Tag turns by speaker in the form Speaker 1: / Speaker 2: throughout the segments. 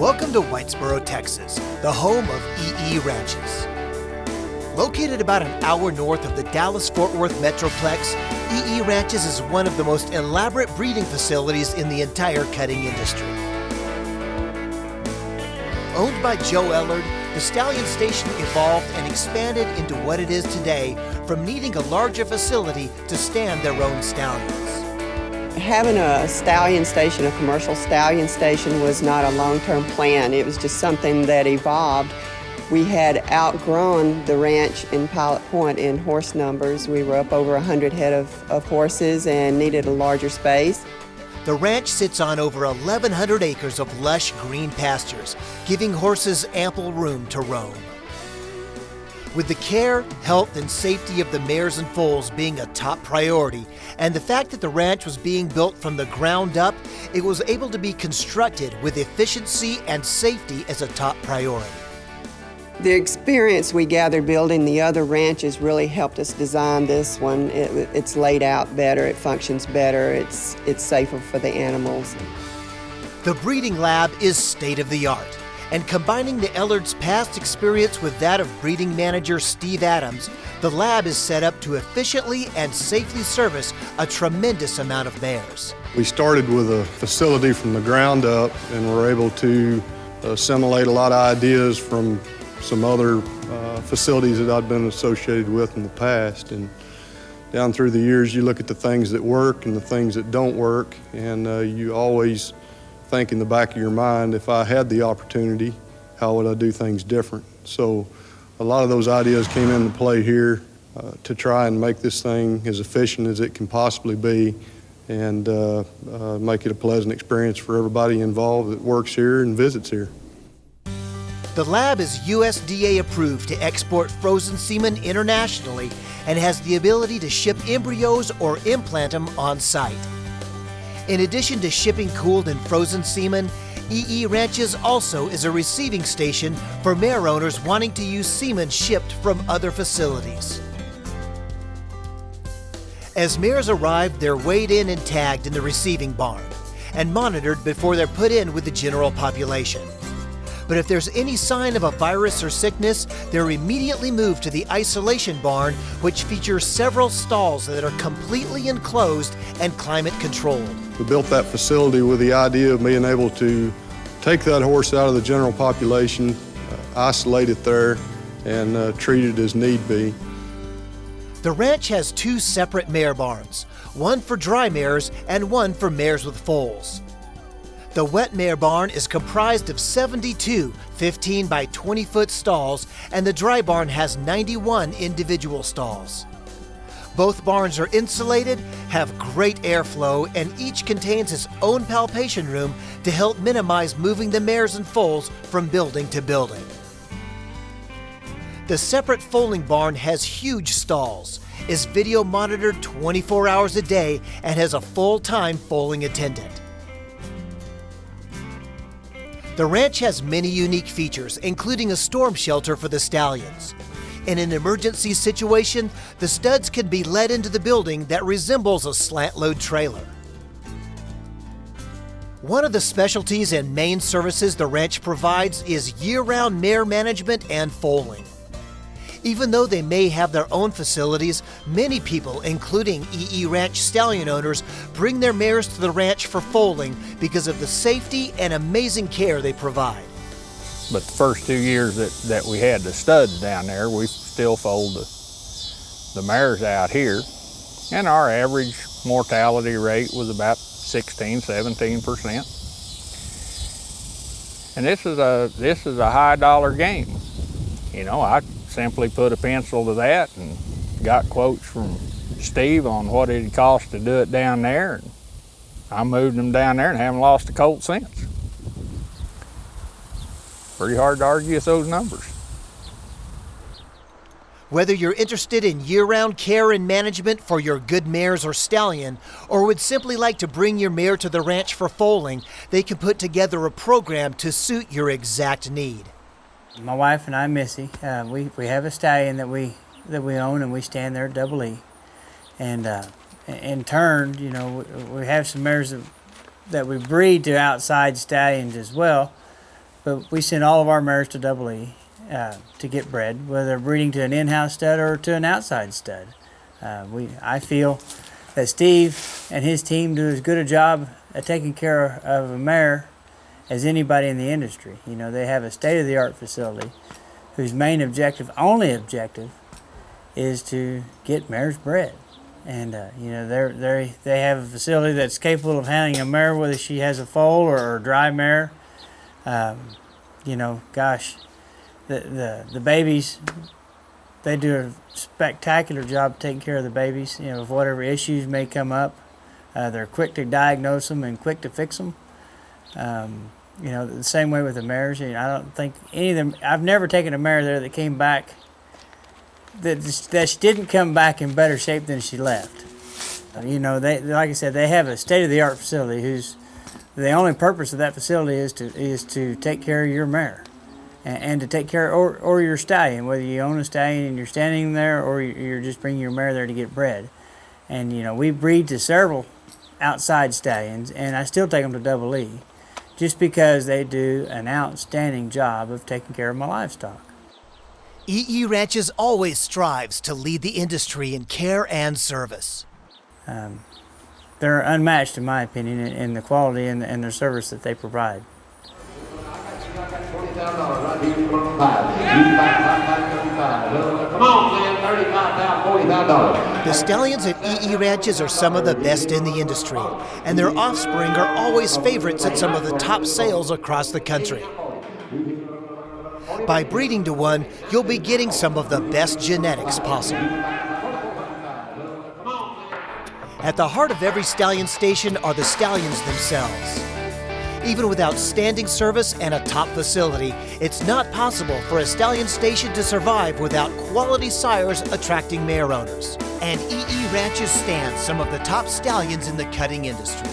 Speaker 1: Welcome to Whitesboro, Texas, the home of EE Ranches. Located about an hour north of the Dallas-Fort Worth Metroplex, EE Ranches is one of the most elaborate breeding facilities in the entire cutting industry. Owned by Joe Ellard, the Stallion Station evolved and expanded into what it is today, from needing a larger facility to stand their own stallions.
Speaker 2: Having a stallion station, a commercial stallion station, was not a long-term plan. It was just something that evolved. We had outgrown the ranch in Pilot Point in horse numbers. We were up over 100 head of horses and needed a larger space.
Speaker 1: The ranch sits on over 1,100 acres of lush green pastures, giving horses ample room to roam. With the care, health, and safety of the mares and foals being a top priority, and the fact that the ranch was being built from the ground up, it was able to be constructed with efficiency and safety as a top priority.
Speaker 2: The experience we gathered building the other ranches really helped us design this one. It's laid out better, it functions better, it's safer for the animals.
Speaker 1: The breeding lab is state-of-the-art, and combining the Ellards' past experience with that of breeding manager Steve Adams, the lab is set up to efficiently and safely service a tremendous amount of mares.
Speaker 3: We started with a facility from the ground up and were able to assimilate a lot of ideas from some other facilities that I'd been associated with in the past. And down through the years, you look at the things that work and the things that don't work, and you always think in the back of your mind, if I had the opportunity, how would I do things different? So a lot of those ideas came into play here to try and make this thing as efficient as it can possibly be and make it a pleasant experience for everybody involved that works here and visits here.
Speaker 1: The lab is USDA approved to export frozen semen internationally and has the ability to ship embryos or implant them on site. In addition to shipping cooled and frozen semen, EE Ranches also is a receiving station for mare owners wanting to use semen shipped from other facilities. As mares arrive, they're weighed in and tagged in the receiving barn and monitored before they're put in with the general population. But if there's any sign of a virus or sickness, they're immediately moved to the isolation barn, which features several stalls that are completely enclosed and climate controlled.
Speaker 3: We built that facility with the idea of being able to take that horse out of the general population, isolate it there, and treat it as need be.
Speaker 1: The ranch has two separate mare barns, one for dry mares and one for mares with foals. The wet mare barn is comprised of 72 15 by 20 foot stalls, and the dry barn has 91 individual stalls. Both barns are insulated, have great airflow, and each contains its own palpation room to help minimize moving the mares and foals from building to building. The separate foaling barn has huge stalls, is video monitored 24 hours a day, and has a full-time foaling attendant. The ranch has many unique features, including a storm shelter for the stallions. In an emergency situation, the studs can be led into the building that resembles a slant-load trailer. One of the specialties and main services the ranch provides is year-round mare management and foaling. Even though they may have their own facilities, many people, including EE Ranch stallion owners, bring their mares to the ranch for foaling because of the safety and amazing care they provide.
Speaker 4: But the first 2 years that we had the studs down there, we still foaled the mares out here, and our average mortality rate was about 16–17%. And this is a high dollar game. You know, I simply put a pencil to that and got quotes from Steve on what it'd cost to do it down there. And I moved them down there and haven't lost a colt since. Pretty hard to argue with those numbers.
Speaker 1: Whether you're interested in year-round care and management for your good mares or stallion, or would simply like to bring your mare to the ranch for foaling, they can put together a program to suit your exact need.
Speaker 5: My wife and I, Missy, we have a stallion that we own, and we stand there at Double E. And in turn, you know, we have some mares that we breed to outside stallions as well. but we send all of our mares to Double E to get bred, whether they're breeding to an in-house stud or to an outside stud. I feel that Steve and his team do as good a job at taking care of a mare as anybody in the industry. You know, they have a state-of-the-art facility whose main objective, only objective, is to get mares bred. And you know, they have a facility that's capable of handling a mare whether she has a foal or a dry mare. You know, gosh, the babies, they do a spectacular job taking care of the babies. You know, of whatever issues may come up, they're quick to diagnose them and quick to fix them. You know, the same way with the mares. You know, I don't think any of them. I've never taken a mare there that came back that she didn't come back in better shape than she left. You know, they, like I said, they have a state-of-the-art facility whose the only purpose of that facility is to take care of your mare and to take care or your stallion, whether you own a stallion and you're standing there or you're just bringing your mare there to get bred. And you know, we breed to several outside stallions, and I still take them to Double E just because they do an outstanding job of taking care of my livestock.
Speaker 1: EE Ranches always strives to lead the industry in care and service.
Speaker 5: They're unmatched, in my opinion, in the quality and the service that they provide.
Speaker 1: The stallions at EE Ranches are some of the best in the industry, and their offspring are always favorites at some of the top sales across the country. By breeding to one, you'll be getting some of the best genetics possible. At the heart of every stallion station are the stallions themselves. Even with outstanding service and a top facility, it's not possible for a stallion station to survive without quality sires attracting mare owners. And EE Ranches stand some of the top stallions in the cutting industry.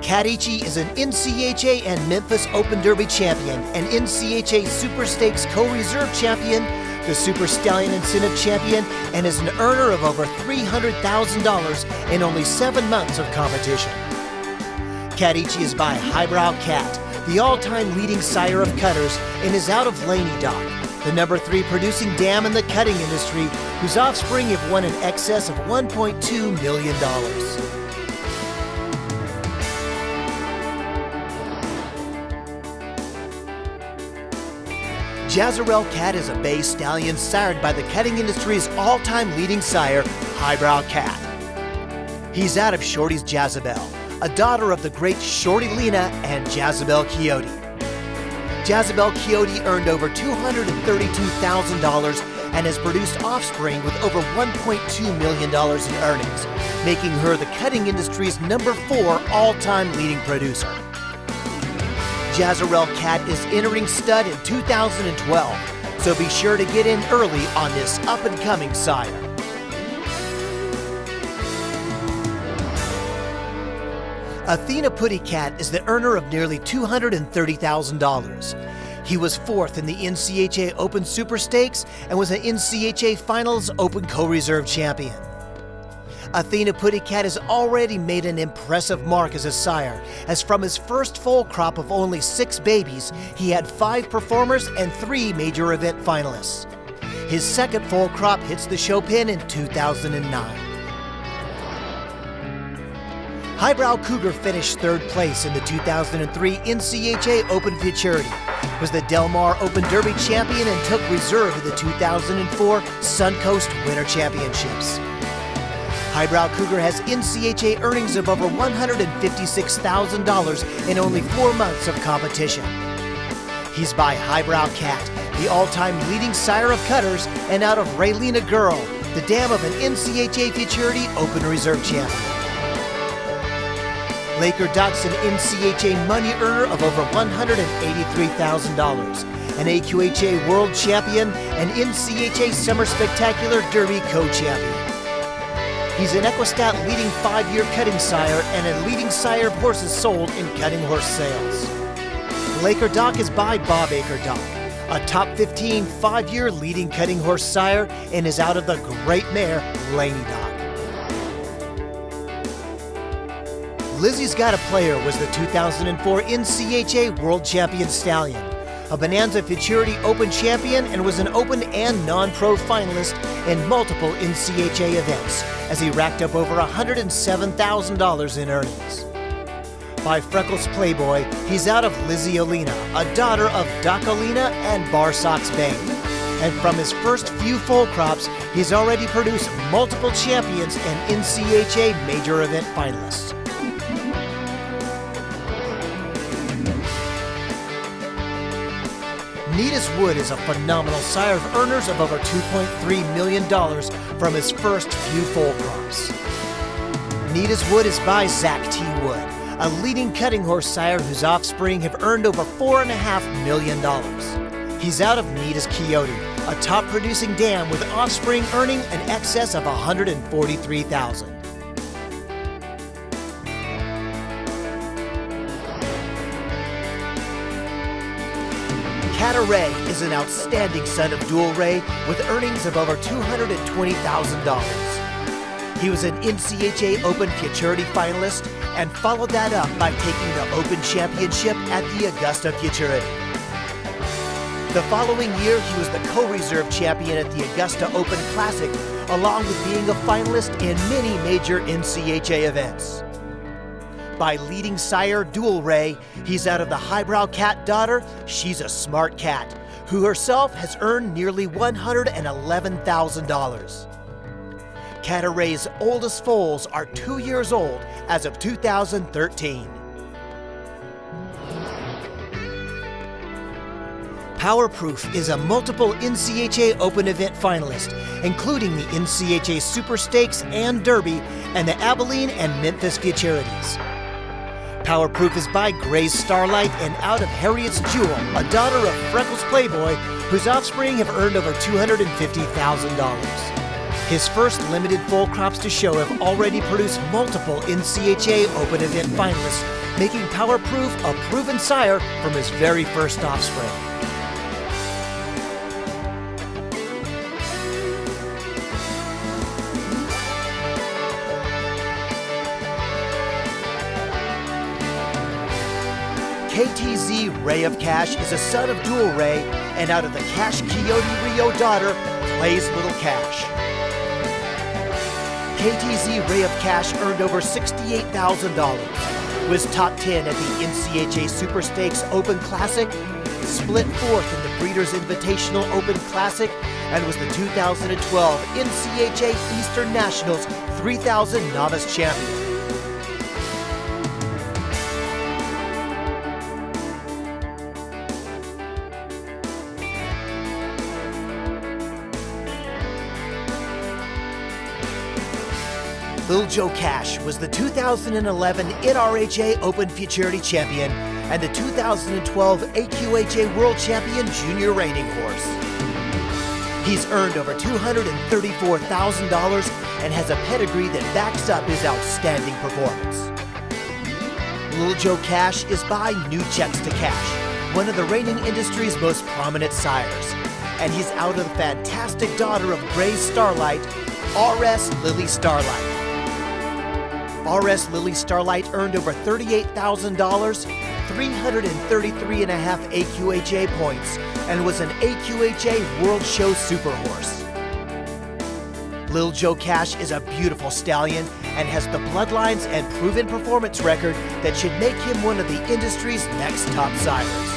Speaker 1: Kadichi is an NCHA and Memphis Open Derby champion, an NCHA Super Stakes Co-Reserve champion, the Super Stallion Incentive champion, and is an earner of over $300,000 in only 7 months of competition. Kadichi is by Highbrow Cat, the all-time leading sire of cutters, and is out of Laney Dock, the number 3 producing dam in the cutting industry, whose offspring have won in excess of $1.2 million. Jazarel Cat is a bay stallion sired by the cutting industry's all-time leading sire, Highbrow Cat. He's out of Shorty's Jezebel, a daughter of the great Shorty Lena and Jezebel Coyote. Jezebel Coyote earned over $232,000 and has produced offspring with over $1.2 million in earnings, making her the cutting industry's number 4 all-time leading producer. Jazarel Cat is entering stud in 2012, so be sure to get in early on this up-and-coming sire. Athena Putty Cat is the earner of nearly $230,000. He was 4th in the NCHA Open Super Stakes and was an NCHA Finals Open Co-Reserve champion. Athena Putty Cat has already made an impressive mark as a sire, as from his first foal crop of only 6 babies, he had 5 performers and 3 major event finalists. His second foal crop hits the show pen in 2009. Highbrow Cougar finished 3rd place in the 2003 NCHA Open Futurity, was the Del Mar Open Derby champion, and took reserve of the 2004 Suncoast Winter Championships. Highbrow Cougar has NCHA earnings of over $156,000 in only 4 months of competition. He's by Highbrow Cat, the all-time leading sire of cutters, and out of Raylena Girl, the dam of an NCHA Futurity Open Reserve champion. Laker Duck's an NCHA money earner of over $183,000, an AQHA World Champion, and NCHA Summer Spectacular Derby Co-Champion. He's an Equistat leading 5-year cutting sire and a leading sire of horses sold in cutting horse sales. Laker Dock is by Bob Aker Dock, a top 15 5-year leading cutting horse sire, and is out of the great mare, Laney Doc. Lizzie's Got a Player was the 2004 NCHA World Champion Stallion, a Bonanza Futurity Open champion, and was an Open and non-pro finalist in multiple NCHA events, as he racked up over $107,000 in earnings. By Freckles Playboy, he's out of Lizzie Olina, a daughter of Doc Olina and Bar Sox Bane. And from his first few foal crops, he's already produced multiple champions and NCHA major event finalists. Neatus Wood is a phenomenal sire of earners of over $2.3 million from his first few foal crops. Neatus Wood is by Zach T. Wood, a leading cutting horse sire whose offspring have earned over $4.5 million. He's out of Neatus Coyote, a top producing dam with offspring earning an excess of $143,000. Cataray is an outstanding son of Dual Ray with earnings of over $220,000. He was an NCHA Open Futurity finalist and followed that up by taking the Open Championship at the Augusta Futurity. The following year, he was the co-reserve champion at the Augusta Open Classic, along with being a finalist in many major NCHA events. By leading sire Dual Ray, he's out of the highbrow cat daughter, She's a Smart Cat, who herself has earned nearly $111,000. Cataray's oldest foals are 2 years old as of 2013. Powerproof is a multiple NCHA Open event finalist, including the NCHA Super Stakes and Derby and the Abilene and Memphis Futurities. Powerproof is by Gray's Starlight and out of Harriet's Jewel, a daughter of Freckles Playboy, whose offspring have earned over $250,000. His first limited foal crops to show have already produced multiple NCHA Open event finalists, making Powerproof a proven sire from his very first offspring. KTZ Ray of Cash is a son of Dual Ray, and out of the Cash Coyote Rio daughter, Plays Little Cash. KTZ Ray of Cash earned over $68,000, was top 10 at the NCHA Super Stakes Open Classic, split fourth in the Breeders' Invitational Open Classic, and was the 2012 NCHA Eastern Nationals 3000 Novice Champion. Lil Joe Cash was the 2011 NRHA Open Futurity Champion and the 2012 AQHA World Champion Junior Reining Horse. He's earned over $234,000 and has a pedigree that backs up his outstanding performance. Lil Joe Cash is by New Checks to Cash, one of the reining industry's most prominent sires, and he's out of the fantastic daughter of Gray's Starlight, RS Lily Starlight. RS Lily Starlight earned over $38,000, 333.5 AQHA points, and was an AQHA World Show Super Horse. Lil Joe Cash is a beautiful stallion and has the bloodlines and proven performance record that should make him one of the industry's next top sires.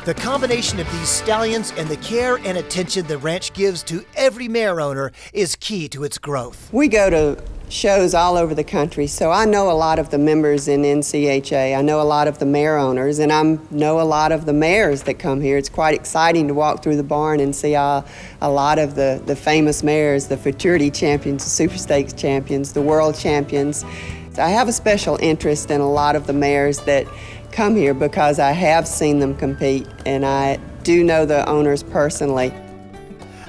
Speaker 1: The combination of these stallions and the care and attention the ranch gives to every mare owner is key to its growth.
Speaker 2: We go to shows all over the country, so I know a lot of the members in NCHA. I know a lot of the mare owners, and I know a lot of the mares that come here. It's quite exciting to walk through the barn and see a lot of the famous mares, the Futurity champions, the Super Stakes champions, the world champions. So I have a special interest in a lot of the mares that come here because I have seen them compete, and I do know the owners personally.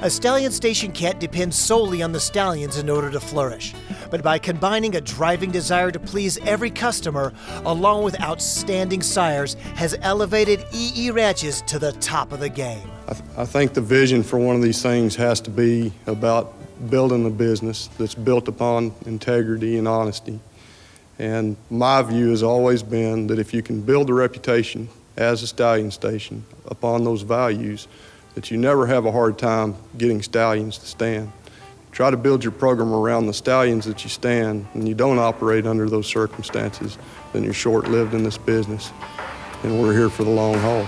Speaker 1: A stallion station can't depend solely on the stallions in order to flourish, but by combining a driving desire to please every customer along with outstanding sires has elevated EE ranches to the top of the game.
Speaker 3: I think the vision for one of these things has to be about building a business that's built upon integrity and honesty. And my view has always been that if you can build a reputation as a stallion station upon those values, that you never have a hard time getting stallions to stand. Try to build your program around the stallions that you stand, and you don't operate under those circumstances, then you're short-lived in this business, and we're here for the long haul.